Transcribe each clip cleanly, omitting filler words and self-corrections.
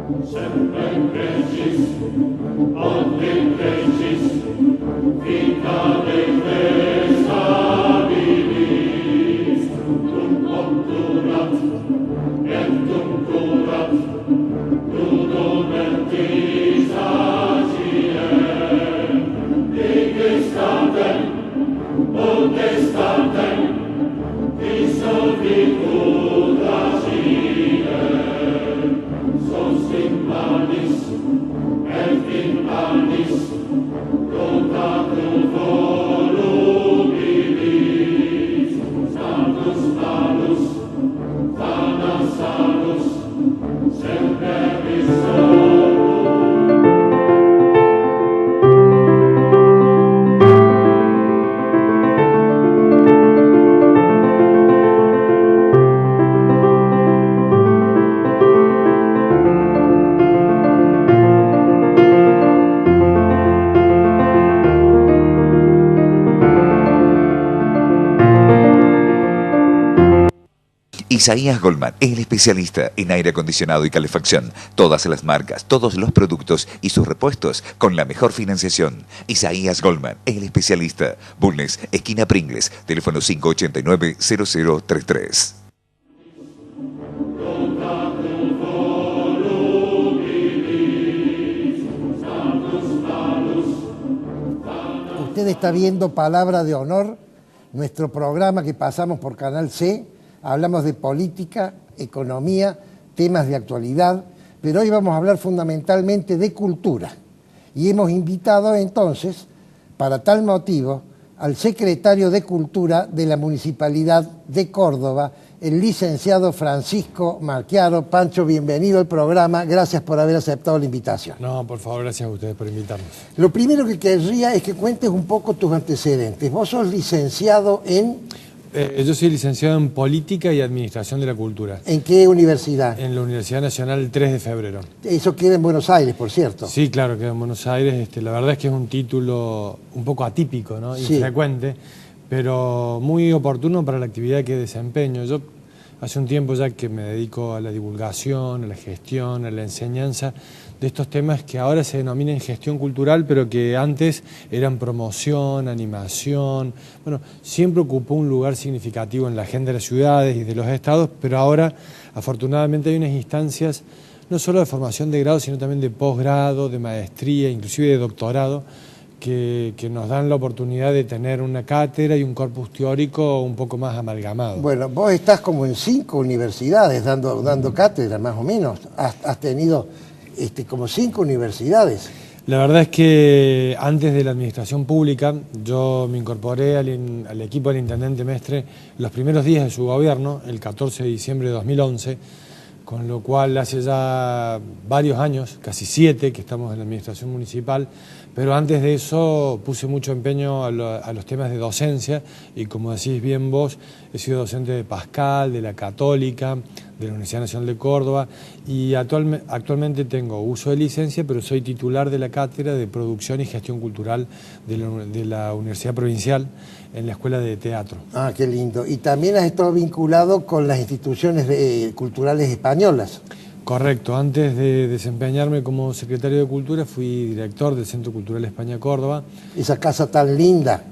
Semper Crescis, Ante Crescis, vita Dei stabilis, tum obturat, et tum curat, ludum mentis agiem, digestatem, potestatem, dissolvitur agiem, sos in manis, et in manis, rotatur volubilis, status malus, vana salus, semper risolutum. Isaías Goldman, el especialista en aire acondicionado y calefacción. Todas las marcas, todos los productos y sus repuestos con la mejor financiación. Isaías Goldman, el especialista. Bulnes, esquina Pringles, teléfono 589-0033. Usted está viendo Palabra de Honor, nuestro programa que pasamos por Canal C. Hablamos de política, economía, temas de actualidad, pero hoy vamos a hablar fundamentalmente de cultura. Y hemos invitado entonces, para tal motivo, al secretario de Cultura de la Municipalidad de Córdoba, el licenciado Francisco Macchiaro. Pancho, bienvenido al programa, gracias por haber aceptado la invitación. No, por favor, gracias a ustedes por invitarnos. Lo primero que querría es que cuentes un poco tus antecedentes. Vos sos licenciado en... Yo soy licenciado en Política y Administración de la Cultura. ¿En qué universidad? En la Universidad Nacional 3 de Febrero. Eso queda en Buenos Aires, por cierto. Sí, claro, queda en Buenos Aires. La verdad es que es un título un poco atípico, ¿no? Sí. Infrecuente, pero muy oportuno para la actividad que desempeño. Yo hace un tiempo ya que me dedico a la divulgación, a la gestión, a la enseñanza de estos temas que ahora se denominan gestión cultural, pero que antes eran promoción, animación. Bueno, siempre ocupó un lugar significativo en la agenda de las ciudades y de los estados, pero ahora afortunadamente hay unas instancias no solo de formación de grado, sino también de posgrado, de maestría, inclusive de doctorado, que nos dan la oportunidad de tener una cátedra y un corpus teórico un poco más amalgamado. Bueno, vos estás como en 5 universidades dando cátedra, más o menos. Has tenido como 5 universidades. La verdad es que antes de la administración pública, yo me incorporé al equipo del intendente Mestre los primeros días de su gobierno, el 14 de diciembre de 2011, con lo cual hace ya varios años, casi 7, que estamos en la administración municipal, pero antes de eso puse mucho empeño a los temas de docencia y, como decís bien vos, he sido docente de Pascal, de la Católica, de la Universidad Nacional de Córdoba, y actualmente tengo uso de licencia, pero soy titular de la cátedra de Producción y Gestión Cultural de la Universidad Provincial en la Escuela de Teatro. Ah, qué lindo. Y también has estado vinculado con las instituciones culturales españolas. Correcto. Antes de desempeñarme como secretario de Cultura, fui director del Centro Cultural España Córdoba. Esa casa tan linda.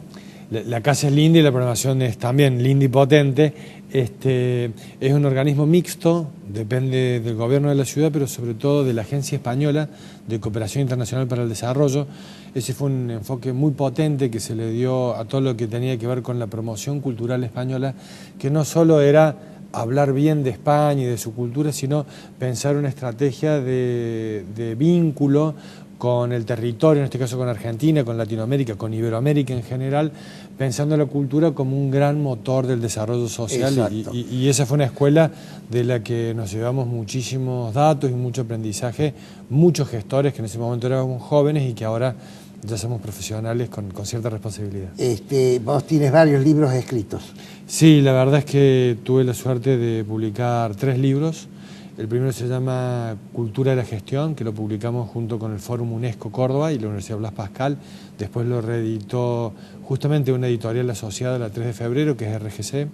La casa es linda y la programación es también linda y potente. Es un organismo mixto, depende del gobierno de la ciudad, pero sobre todo de la Agencia Española de Cooperación Internacional para el Desarrollo. Ese fue un enfoque muy potente que se le dio a todo lo que tenía que ver con la promoción cultural española, que no solo era hablar bien de España y de su cultura, sino pensar una estrategia de vínculo con el territorio, en este caso con Argentina, con Latinoamérica, con Iberoamérica en general, pensando la cultura como un gran motor del desarrollo social. Y esa fue una escuela de la que nos llevamos muchísimos datos y mucho aprendizaje, muchos gestores que en ese momento éramos jóvenes y que ahora ya somos profesionales con cierta responsabilidad. Vos tienes varios libros escritos. Sí, la verdad es que tuve la suerte de publicar 3 libros. El primero se llama Cultura de la Gestión, que lo publicamos junto con el Fórum UNESCO Córdoba y la Universidad Blas Pascal. Después lo reeditó justamente una editorial asociada a la 3 de febrero, que es RGC.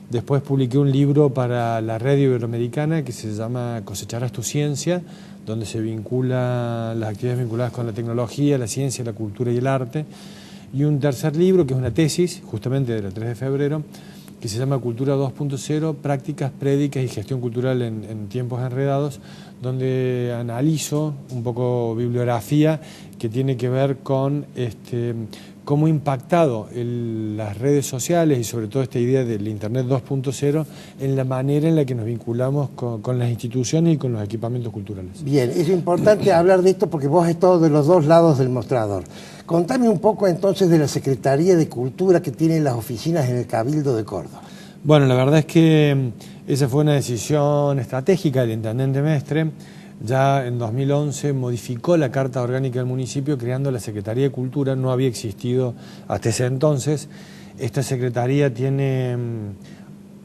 Después publiqué un libro para la red iberoamericana que se llama Cosecharás tu ciencia, donde se vinculan las actividades vinculadas con la tecnología, la ciencia, la cultura y el arte. Y un tercer libro, que es una tesis, justamente del 3 de febrero, que se llama Cultura 2.0, Prácticas, Prédicas y Gestión Cultural en tiempos enredados, donde analizo un poco bibliografía que tiene que ver con cómo ha impactado las redes sociales y sobre todo esta idea del Internet 2.0 en la manera en la que nos vinculamos con las instituciones y con los equipamientos culturales. Bien, es importante hablar de esto porque vos has estado de los dos lados del mostrador. Contame un poco entonces de la Secretaría de Cultura que tienen las oficinas en el Cabildo de Córdoba. Bueno, la verdad es que esa fue una decisión estratégica del intendente Mestre. Ya en 2011 modificó la Carta Orgánica del municipio creando la Secretaría de Cultura, no había existido hasta ese entonces. Esta Secretaría tiene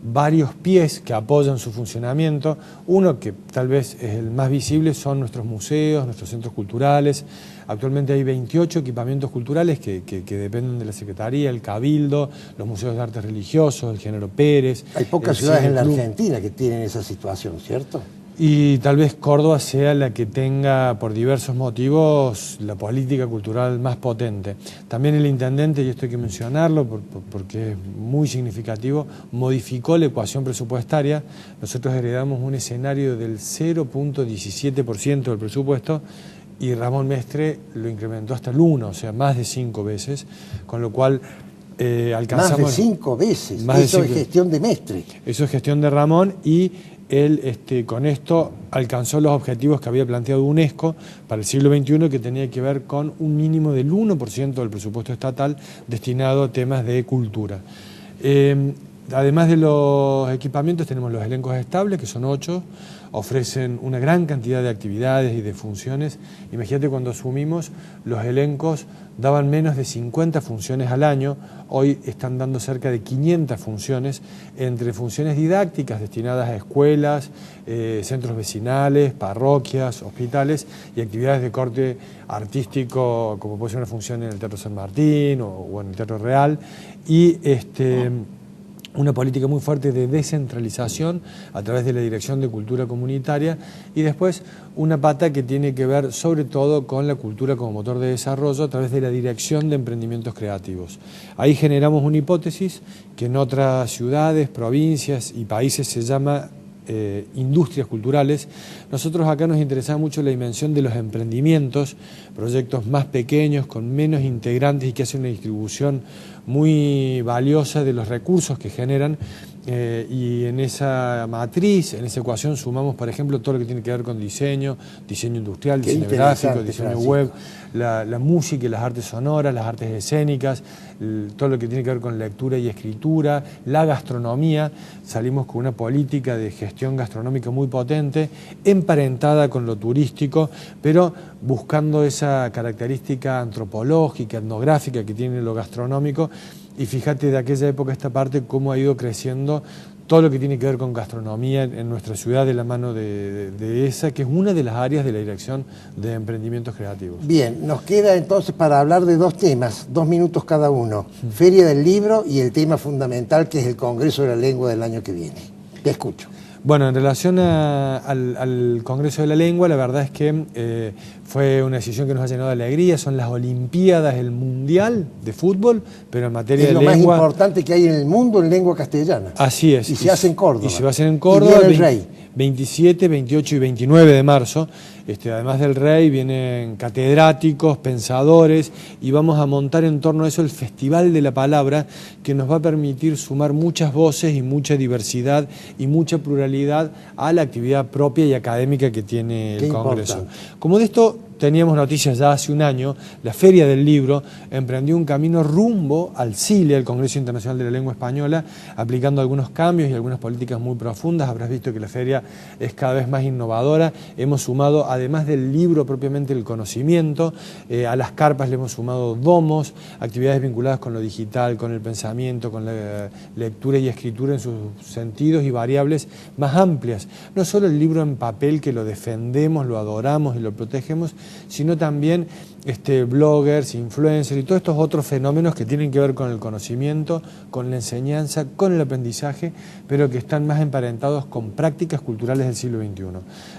varios pies que apoyan su funcionamiento. Uno, que tal vez es el más visible, son nuestros museos, nuestros centros culturales. Actualmente hay 28 equipamientos culturales que dependen de la Secretaría, el Cabildo, los museos de arte religiosos, el Género Pérez. Hay pocas ciudades en la Argentina que tienen esa situación, ¿cierto? Y tal vez Córdoba sea la que tenga, por diversos motivos, la política cultural más potente. También el intendente, y esto hay que mencionarlo porque es muy significativo, modificó la ecuación presupuestaria. Nosotros heredamos un escenario del 0.17% del presupuesto y Ramón Mestre lo incrementó hasta el 1, o sea, más de 5 veces, con lo cual alcanzamos... Más de 5 veces, eso es gestión de Mestre. Eso es gestión de Ramón y... Él con esto alcanzó los objetivos que había planteado UNESCO para el siglo XXI, que tenía que ver con un mínimo del 1% del presupuesto estatal destinado a temas de cultura. Además de los equipamientos tenemos los elencos estables, que son 8, ofrecen una gran cantidad de actividades y de funciones. Imagínate, cuando asumimos, los elencos daban menos de 50 funciones al año, hoy están dando cerca de 500 funciones, entre funciones didácticas destinadas a escuelas, centros vecinales, parroquias, hospitales y actividades de corte artístico, como puede ser una función en el Teatro San Martín o en el Teatro Real, y una política muy fuerte de descentralización a través de la Dirección de Cultura Comunitaria, y después una pata que tiene que ver sobre todo con la cultura como motor de desarrollo a través de la Dirección de Emprendimientos Creativos. Ahí generamos una hipótesis que en otras ciudades, provincias y países se llama industrias culturales. Nosotros acá nos interesaba mucho la dimensión de los emprendimientos, proyectos más pequeños, con menos integrantes y que hacen una distribución muy valiosa de los recursos que generan, y en esa matriz, en esa ecuación sumamos, por ejemplo, todo lo que tiene que ver con diseño industrial, diseño gráfico, diseño web, la música y las artes sonoras, las artes escénicas, todo lo que tiene que ver con lectura y escritura, la gastronomía. Salimos con una política de gestión gastronómica muy potente, emparentada con lo turístico, pero buscando esa característica antropológica, etnográfica que tiene lo gastronómico. Y fíjate, de aquella época a esta parte, cómo ha ido creciendo todo lo que tiene que ver con gastronomía en nuestra ciudad, de la mano de esa, que es una de las áreas de la Dirección de Emprendimientos Creativos. Bien, nos queda entonces para hablar de dos temas, 2 minutos cada uno. Feria del Libro y el tema fundamental, que es el Congreso de la Lengua del año que viene. Te escucho. Bueno, en relación al Congreso de la Lengua, la verdad es que fue una decisión que nos ha llenado de alegría. Son las Olimpiadas, el Mundial de Fútbol, pero en materia de lengua... Es lo más importante que hay en el mundo en lengua castellana. Así es. Y se hace en Córdoba. Y se va a hacer en Córdoba. Y viene el Rey. 27, 28 y 29 de marzo. Además del Rey vienen catedráticos, pensadores, y vamos a montar en torno a eso el Festival de la Palabra, que nos va a permitir sumar muchas voces y mucha diversidad y mucha pluralidad a la actividad propia y académica que tiene el Congreso. Importante. Como de esto teníamos noticias ya hace un año, la Feria del Libro emprendió un camino rumbo al CILE, al Congreso Internacional de la Lengua Española, aplicando algunos cambios y algunas políticas muy profundas. Habrás visto que la feria es cada vez más innovadora. Hemos sumado, además del libro propiamente, el conocimiento. A las carpas le hemos sumado domos, actividades vinculadas con lo digital, con el pensamiento, con la lectura y escritura en sus sentidos y variables más amplias. No solo el libro en papel, que lo defendemos, lo adoramos y lo protegemos, sino también bloggers, influencers y todos estos otros fenómenos que tienen que ver con el conocimiento, con la enseñanza, con el aprendizaje, pero que están más emparentados con prácticas culturales del siglo XXI.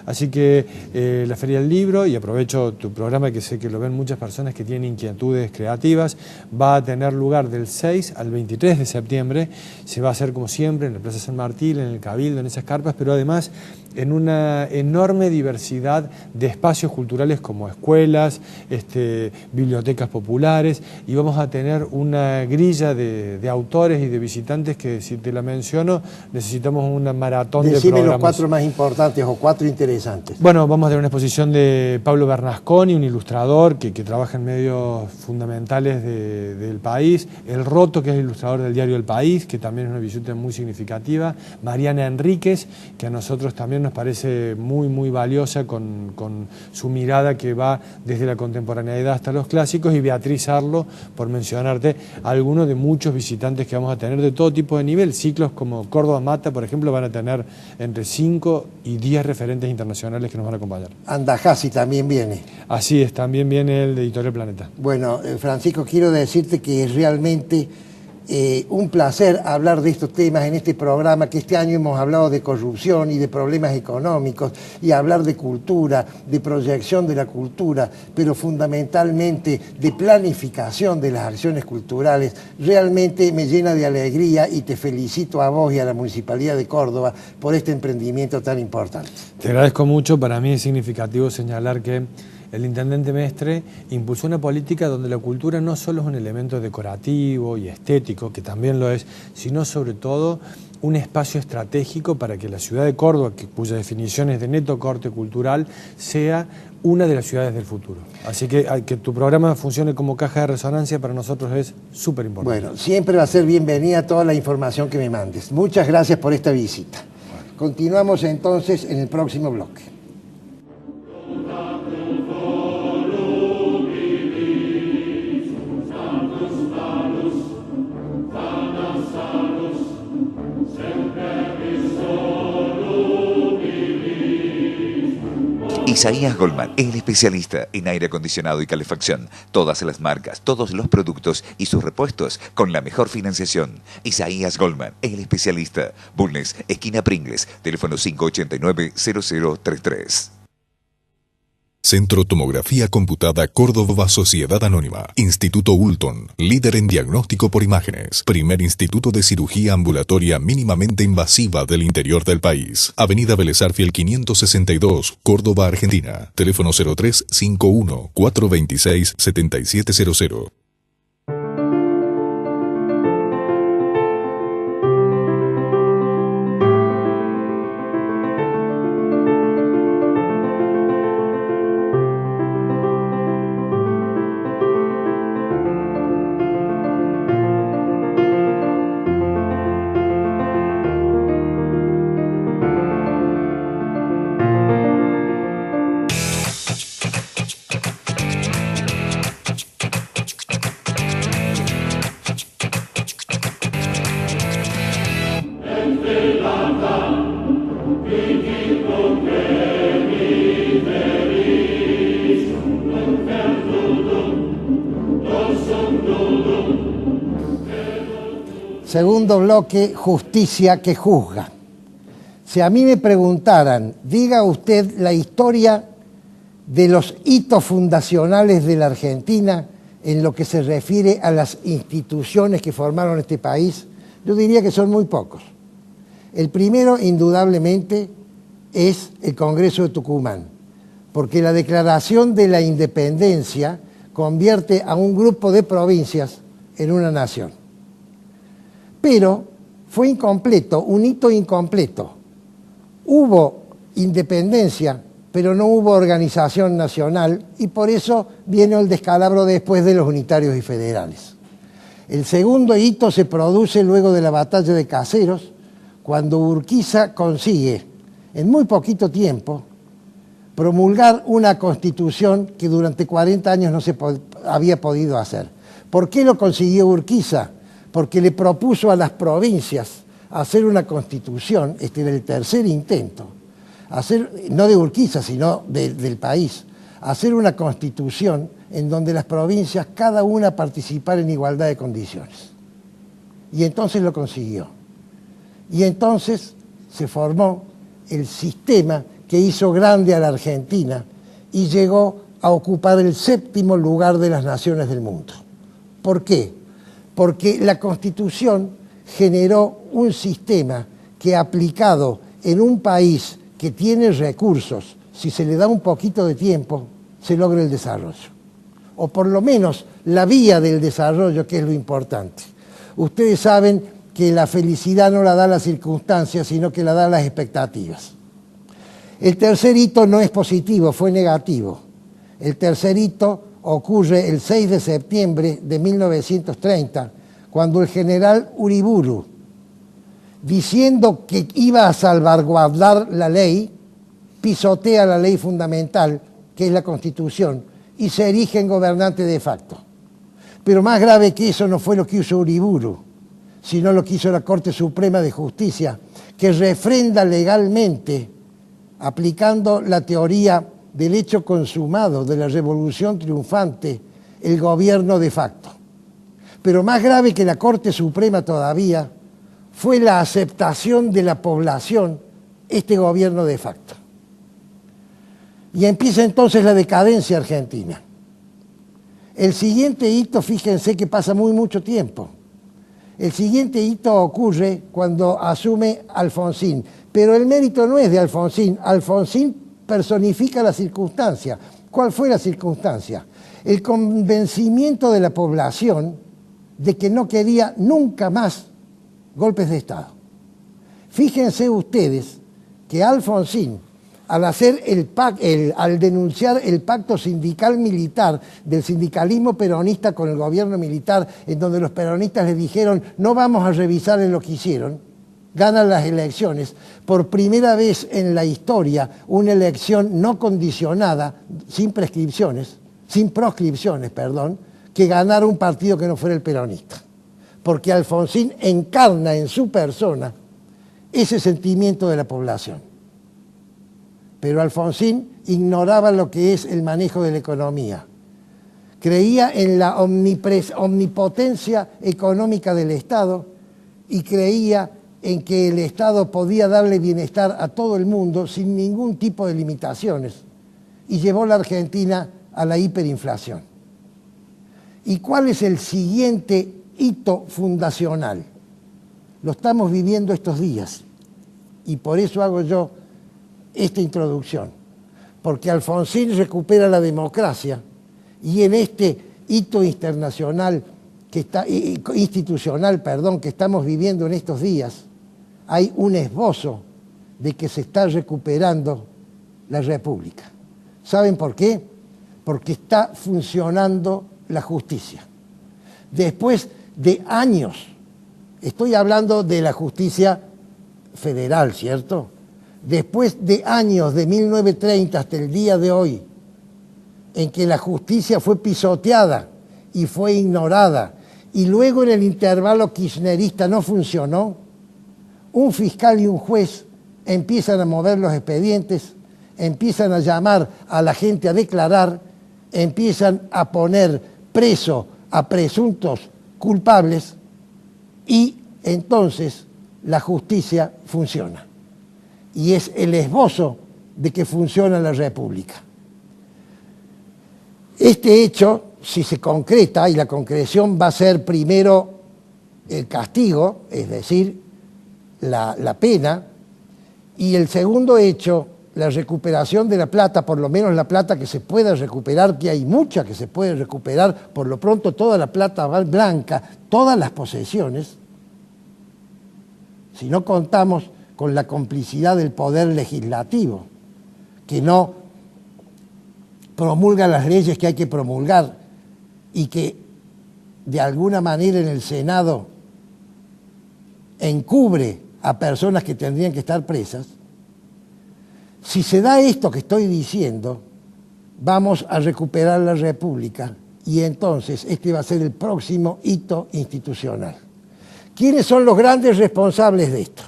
Así que la Feria del Libro, y aprovecho tu programa que sé que lo ven muchas personas que tienen inquietudes creativas, va a tener lugar del 6 al 23 de septiembre. Se va a hacer como siempre en la Plaza San Martín, en el Cabildo, en esas carpas, pero además en una enorme diversidad de espacios culturales como escuelas, bibliotecas populares, y vamos a tener una grilla de autores y de visitantes que, si te la menciono, necesitamos una maratón de programas. Los 4 más importantes o 4 interesantes. Bueno, vamos a tener una exposición de Pablo Bernasconi, un ilustrador que trabaja en medios fundamentales del país, El Roto, que es el ilustrador del diario El País, que también es una visita muy significativa, Mariana Enríquez, que a nosotros también nos parece muy, muy valiosa con su mirada que va desde la contemporaneidad hasta los clásicos, y Beatriz Arlo, por mencionarte algunos de muchos visitantes que vamos a tener de todo tipo de nivel. Ciclos como Córdoba Mata, por ejemplo, van a tener entre 5 y 10 referentes internacionales que nos van a acompañar. Andajasi también viene. Así es, también viene el de Editorial Planeta. Bueno, Francisco, quiero decirte que es realmente un placer hablar de estos temas en este programa, que este año hemos hablado de corrupción y de problemas económicos, y hablar de cultura, de proyección de la cultura, pero fundamentalmente de planificación de las acciones culturales. Realmente me llena de alegría y te felicito a vos y a la Municipalidad de Córdoba por este emprendimiento tan importante. Te agradezco mucho. Para mí es significativo señalar que el intendente Mestre impulsó una política donde la cultura no solo es un elemento decorativo y estético, que también lo es, sino sobre todo un espacio estratégico para que la ciudad de Córdoba, cuya definición es de neto corte cultural, sea una de las ciudades del futuro. Así que tu programa funcione como caja de resonancia para nosotros es súper importante. Bueno, siempre va a ser bienvenida toda la información que me mandes. Muchas gracias por esta visita. Bueno. Continuamos entonces en el próximo bloque. Isaías Goldman, el especialista en aire acondicionado y calefacción. Todas las marcas, todos los productos y sus repuestos con la mejor financiación. Isaías Goldman, el especialista. Bulnes, esquina Pringles, teléfono 589-0033. Centro Tomografía Computada Córdoba Sociedad Anónima. Instituto Ulton, líder en diagnóstico por imágenes. Primer instituto de cirugía ambulatoria mínimamente invasiva del interior del país. Avenida Vélez Arfiel 562, Córdoba, Argentina. Teléfono 0351 426 7700. Segundo bloque, justicia que juzga. Si a mí me preguntaran, diga usted la historia de los hitos fundacionales de la Argentina en lo que se refiere a las instituciones que formaron este país, yo diría que son muy pocos. El primero, indudablemente, es el Congreso de Tucumán, porque la declaración de la independencia convierte a un grupo de provincias en una nación. Pero fue incompleto, un hito incompleto. Hubo independencia, pero no hubo organización nacional, y por eso viene el descalabro después de los unitarios y federales. El segundo hito se produce luego de la batalla de Caseros, cuando Urquiza consigue, en muy poquito tiempo, promulgar una constitución que durante 40 años no se había podido hacer. ¿Por qué lo consiguió Urquiza? Porque le propuso a las provincias hacer una constitución, este era el tercer intento, no de Urquiza, sino del país, hacer una constitución en donde las provincias cada una participara en igualdad de condiciones. Y entonces lo consiguió. Y entonces se formó el sistema que hizo grande a la Argentina y llegó a ocupar el 7º lugar de las naciones del mundo. ¿Por qué? Porque la Constitución generó un sistema que, aplicado en un país que tiene recursos, si se le da un poquito de tiempo, se logra el desarrollo. O por lo menos la vía del desarrollo, que es lo importante. Ustedes saben que la felicidad no la da las circunstancias, sino que la dan las expectativas. El tercer hito no es positivo, fue negativo. El tercer hito ocurre el 6 de septiembre de 1930, cuando el general Uriburu, diciendo que iba a salvaguardar la ley, pisotea la ley fundamental, que es la Constitución, y se erige en gobernante de facto. Pero más grave que eso no fue lo que hizo Uriburu, sino lo que hizo la Corte Suprema de Justicia, que refrenda legalmente, aplicando la teoría del hecho consumado de la revolución triunfante, el gobierno de facto. Pero más grave que la Corte Suprema todavía fue la aceptación de la población este gobierno de facto. Y empieza entonces la decadencia argentina. El siguiente hito, fíjense que pasa mucho tiempo. El siguiente hito ocurre cuando asume Alfonsín, pero el mérito no es de Alfonsín. Alfonsín personifica la circunstancia. ¿Cuál fue la circunstancia? El convencimiento de la población de que no quería nunca más golpes de Estado. Fíjense ustedes que Alfonsín, al denunciar el pacto sindical militar del sindicalismo peronista con el gobierno militar, en donde los peronistas le dijeron no vamos a revisar en lo que hicieron, ganan las elecciones, por primera vez en la historia, una elección no condicionada, sin proscripciones, que ganara un partido que no fuera el peronista. Porque Alfonsín encarna en su persona ese sentimiento de la población. Pero Alfonsín ignoraba lo que es el manejo de la economía. Creía en la omnipotencia económica del Estado y creía en que el Estado podía darle bienestar a todo el mundo sin ningún tipo de limitaciones, y llevó a la Argentina a la hiperinflación. ¿Y cuál es el siguiente hito fundacional? Lo estamos viviendo estos días, y por eso hago yo esta introducción, porque Alfonsín recupera la democracia, y en este hito institucional que estamos viviendo en estos días, hay un esbozo de que se está recuperando la República. ¿Saben por qué? Porque está funcionando la justicia. Después de años, estoy hablando de la justicia federal, ¿cierto? Después de años, de 1930 hasta el día de hoy, en que la justicia fue pisoteada y fue ignorada, y luego en el intervalo kirchnerista no funcionó, un fiscal y un juez empiezan a mover los expedientes, empiezan a llamar a la gente a declarar, empiezan a poner preso a presuntos culpables, y entonces la justicia funciona. Y es el esbozo de que funciona la República. Este hecho, si se concreta, y la concreción va a ser primero el castigo, es decir, la pena, y el segundo hecho, la recuperación de la plata, por lo menos la plata que se pueda recuperar, que hay mucha que se puede recuperar, por lo pronto toda la plata blanca, todas las posesiones, si no contamos con la complicidad del poder legislativo, que no promulga las leyes que hay que promulgar y que de alguna manera en el Senado encubre a personas que tendrían que estar presas. Si se da esto que estoy diciendo, vamos a recuperar la República, y entonces este va a ser el próximo hito institucional. ¿Quiénes son los grandes responsables de esto?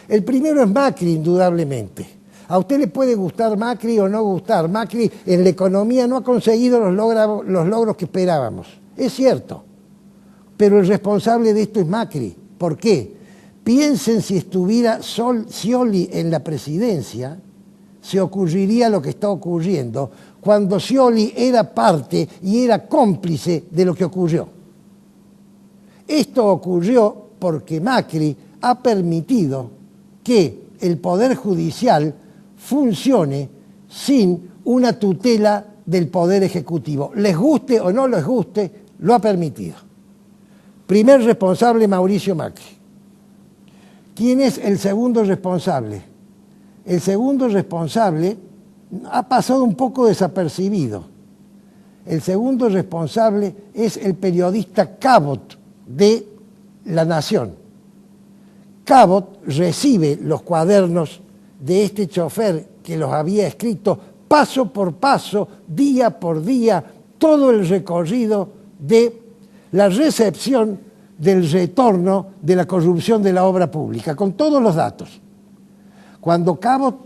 El primero es Macri, indudablemente. A usted le puede gustar Macri o no gustar. Macri en la economía no ha conseguido los logros que esperábamos. Es cierto. Pero el responsable de esto es Macri. ¿Por qué? Piensen si estuviera Scioli en la presidencia, se ocurriría lo que está ocurriendo cuando Scioli era parte y era cómplice de lo que ocurrió. Esto ocurrió porque Macri ha permitido que el Poder Judicial funcione sin una tutela del Poder Ejecutivo. Les guste o no les guste, lo ha permitido. Primer responsable, Mauricio Macri. ¿Quién es el segundo responsable? El segundo responsable ha pasado un poco desapercibido. El segundo responsable es el periodista Cabot de La Nación. Cabot recibe los cuadernos de este chofer que los había escrito paso por paso, día por día, todo el recorrido de la recepción del retorno de la corrupción de la obra pública, con todos los datos. Cuando Cabot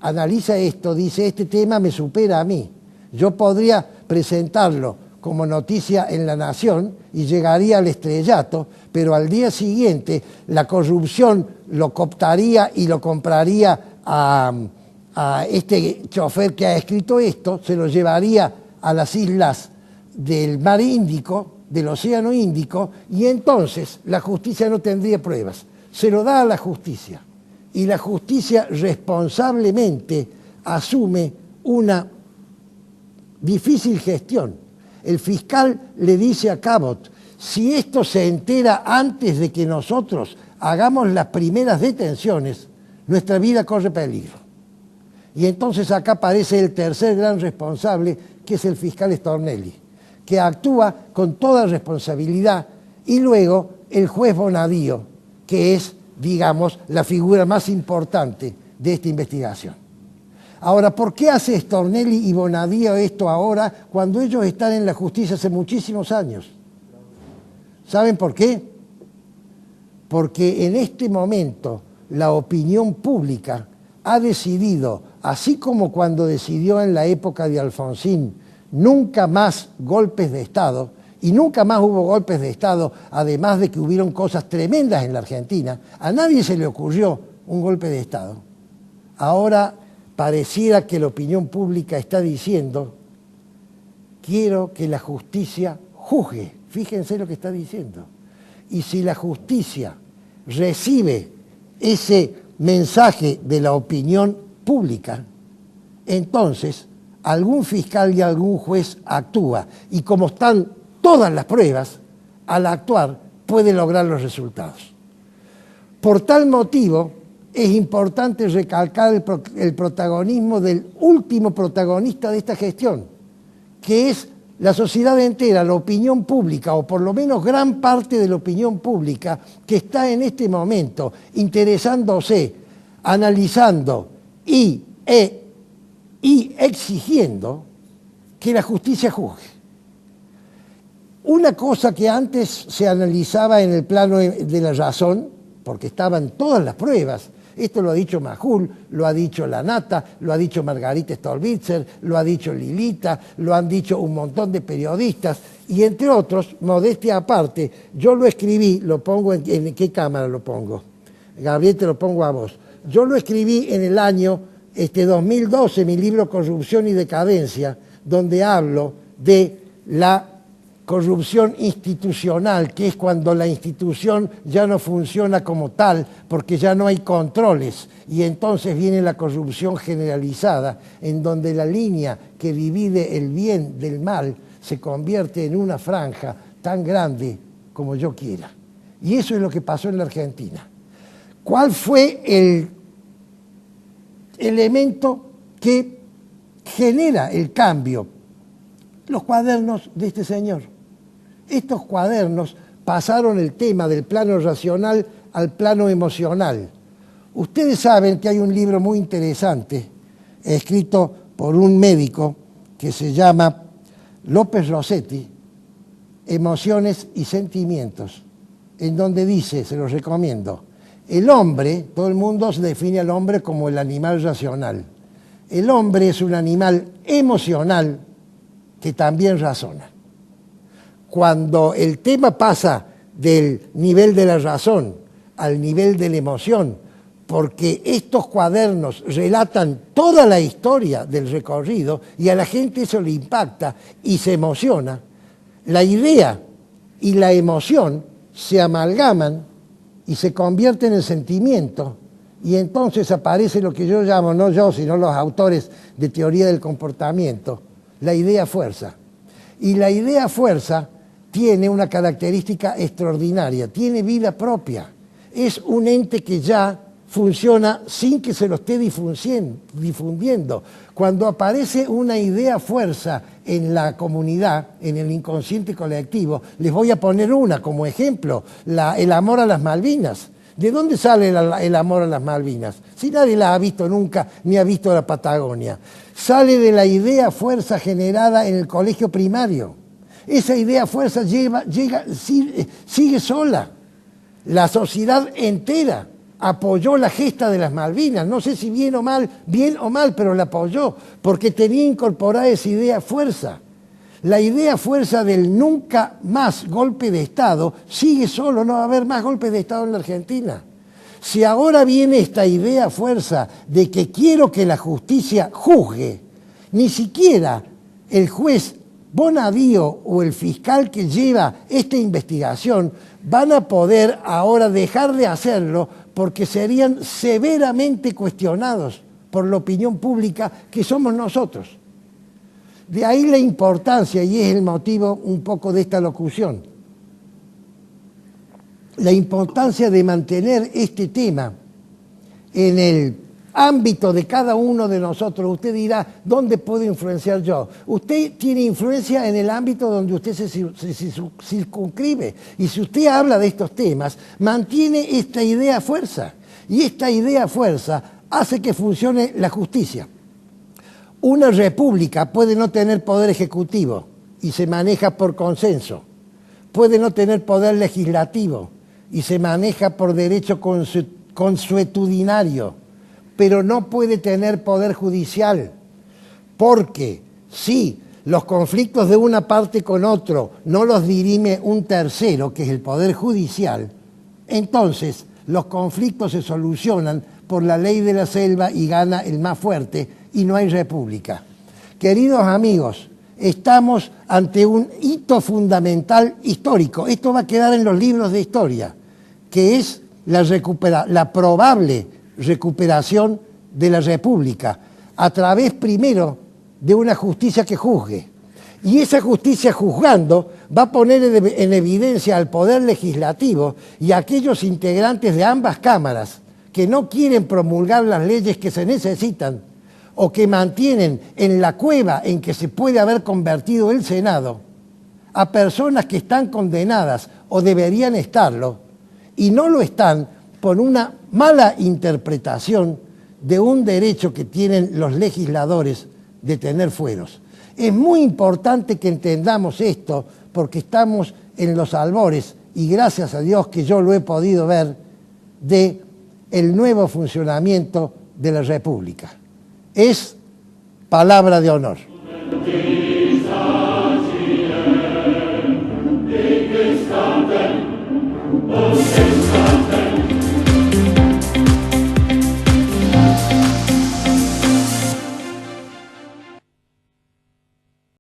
analiza esto, dice, este tema me supera a mí. Yo podría presentarlo como noticia en La Nación y llegaría al estrellato, pero al día siguiente la corrupción lo cooptaría y lo compraría a este chofer que ha escrito esto, se lo llevaría a las islas del Mar Índico, del Océano Índico, y entonces la justicia no tendría pruebas. Se lo da a la justicia, y la justicia responsablemente asume una difícil gestión. El fiscal le dice a Cabot, si esto se entera antes de que nosotros hagamos las primeras detenciones, nuestra vida corre peligro. Y entonces acá aparece el tercer gran responsable, que es el fiscal Stornelli, que actúa con toda responsabilidad, y luego el juez Bonadío, que es, digamos, la figura más importante de esta investigación. Ahora, ¿por qué hace Stornelli y Bonadío esto ahora cuando ellos están en la justicia hace muchísimos años? ¿Saben por qué? Porque en este momento la opinión pública ha decidido, así como cuando decidió en la época de Alfonsín, nunca más golpes de Estado, y nunca más hubo golpes de Estado, además de que hubieron cosas tremendas en la Argentina, a nadie se le ocurrió un golpe de Estado. Ahora pareciera que la opinión pública está diciendo, quiero que la justicia juzgue, fíjense lo que está diciendo. Y si la justicia recibe ese mensaje de la opinión pública, entonces algún fiscal y algún juez actúa, y como están todas las pruebas, al actuar puede lograr los resultados. Por tal motivo, es importante recalcar el protagonismo del último protagonista de esta gestión, que es la sociedad entera, la opinión pública, o por lo menos gran parte de la opinión pública, que está en este momento interesándose, analizando y exigiendo que la justicia juzgue. Una cosa que antes se analizaba en el plano de la razón, porque estaban todas las pruebas, esto lo ha dicho Majul, lo ha dicho Lanata, lo ha dicho Margarita Stolbizer, lo ha dicho Lilita, lo han dicho un montón de periodistas, y entre otros, modestia aparte, yo lo escribí, lo pongo ¿en qué cámara lo pongo? Gabriel, te lo pongo a vos. Yo lo escribí en el año 2012, mi libro Corrupción y Decadencia, donde hablo de la corrupción institucional, que es cuando la institución ya no funciona como tal, porque ya no hay controles, y entonces viene la corrupción generalizada, en donde la línea que divide el bien del mal se convierte en una franja tan grande como yo quiera. Y eso es lo que pasó en la Argentina. ¿Cuál fue el elemento que genera el cambio? Los cuadernos de este señor. Estos cuadernos pasaron el tema del plano racional al plano emocional. Ustedes saben que hay un libro muy interesante, escrito por un médico que se llama López Rossetti, Emociones y Sentimientos, en donde dice, se los recomiendo, El hombre, todo el mundo define al hombre como el animal racional. El hombre es un animal emocional que también razona. Cuando el tema pasa del nivel de la razón al nivel de la emoción, porque estos cuadernos relatan toda la historia del recorrido y a la gente eso le impacta y se emociona, la idea y la emoción se amalgaman y se convierten en sentimiento, y entonces aparece lo que yo llamo, no yo, sino los autores de teoría del comportamiento, la idea fuerza. Y la idea fuerza tiene una característica extraordinaria, tiene vida propia. Es un ente que ya funciona sin que se lo esté difundiendo. Cuando aparece una idea fuerza en la comunidad, en el inconsciente colectivo, les voy a poner una como ejemplo, el amor a las Malvinas. ¿De dónde sale el amor a las Malvinas? Si nadie la ha visto nunca, ni ha visto la Patagonia. Sale de la idea fuerza generada en el colegio primario. Esa idea fuerza sigue sola. La sociedad entera apoyó la gesta de las Malvinas, no sé si bien o mal, pero la apoyó, porque tenía incorporada esa idea fuerza. La idea fuerza del nunca más golpe de Estado sigue solo, no va a haber más golpes de Estado en la Argentina. Si ahora viene esta idea fuerza de que quiero que la justicia juzgue, ni siquiera el juez Bonadío o el fiscal que lleva esta investigación van a poder ahora dejar de hacerlo porque serían severamente cuestionados por la opinión pública que somos nosotros. De ahí la importancia, y es el motivo un poco de esta locución, la importancia de mantener este tema en el ámbito de cada uno de nosotros. Usted dirá, ¿dónde puedo influenciar yo? Usted tiene influencia en el ámbito donde usted se circunscribe. Y si usted habla de estos temas, mantiene esta idea fuerza. Y esta idea fuerza hace que funcione la justicia. Una república puede no tener poder ejecutivo y se maneja por consenso. Puede no tener poder legislativo y se maneja por derecho consuetudinario, pero no puede tener poder judicial, porque si los conflictos de una parte con otro no los dirime un tercero, que es el poder judicial, entonces los conflictos se solucionan por la ley de la selva y gana el más fuerte, y no hay república. Queridos amigos, estamos ante un hito fundamental histórico. Esto va a quedar en los libros de historia, que es la probable recuperación de la república, a través primero de una justicia que juzgue. Y esa justicia juzgando va a poner en evidencia al poder legislativo y a aquellos integrantes de ambas cámaras que no quieren promulgar las leyes que se necesitan, o que mantienen en la cueva en que se puede haber convertido el Senado a personas que están condenadas o deberían estarlo y no lo están por una mala interpretación de un derecho que tienen los legisladores de tener fueros. Es muy importante que entendamos esto porque estamos en los albores, y gracias a Dios que yo lo he podido ver, de el nuevo funcionamiento de la República. Es palabra de honor.